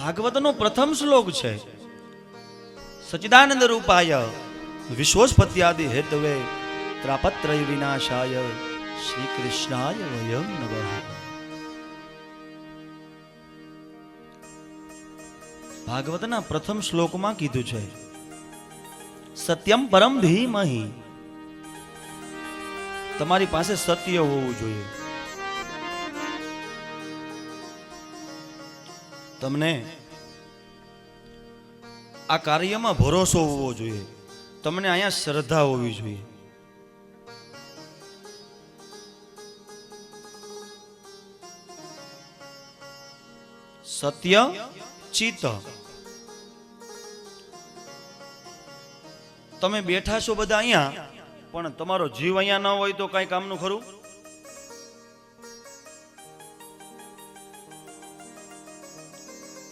ભાગવતનો પ્રથમ શ્લોક છે, સચ્ચિદાનંદ રૂપાય વિશ્વોત્પત્યાદિ હેતવે ત્રાપત્રય વિનાશાય શ્રી કૃષ્ણાય વયમ નમઃ. ભાગવતના પ્રથમ શ્લોકમાં કીધું છે સત્યમ પરમ ધીમહિ. તમારી પાસે સત્ય હોવું જોઈએ. તમને આ કાર્યમાં ભરોસો હોવો જોઈએ. તમને અહીંયા શ્રદ્ધા હોવી જોઈએ. સત્ય ચિત્ત. તમે બેઠા છો બધા અહીંયા, પણ તમારો જીવ અહીંયા ન હોય તો કઈ કામનું ખરું?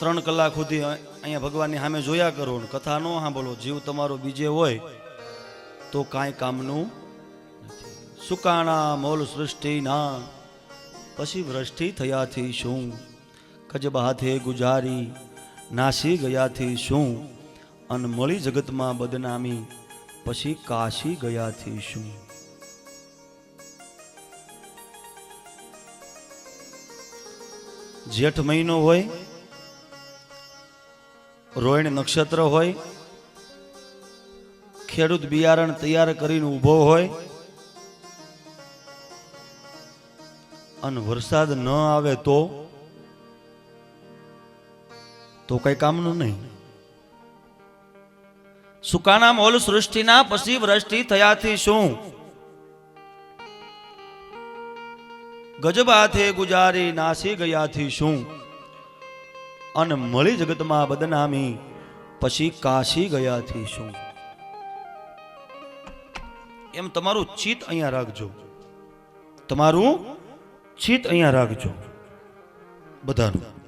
ત્રણ કલાક સુધી અહીંયા ભગવાનની સામે જોયા કરો, કથા નો સાંભળો, જીવ તમારો બીજે હોય તો કાંઈ કામનું નથી. સુકાણા મોલ સૃષ્ટિના પછી વૃષ્ટિ થયાથી શું, કજબા હાથે ગુજારી નાસી ગયાથી શું, અન મળી જગતમાં બદનામી પછી કાશી ગયાથી શું. જેઠ મહિનો હોય, રોહિણી નક્ષત્ર હોય, ખેડૂત બિયારણ તૈયાર કરીને ઊભો હોય અને વરસાદ ન આવે તો કઈ કામનું નહીં. સુકાના મોલ સૃષ્ટિના પછી વૃષ્ટિ થયાથી શું, ગજબ હાથે ગુજારી નાસી ગયાથી શું, અને મળી જગતમાં બદનામી પછી કાશી ગયાથી શું. એમ તમારું ચિત્ત અહીંયા રાખજો. તમારું ચિત્ત અહીંયા રાખજો બધાનું.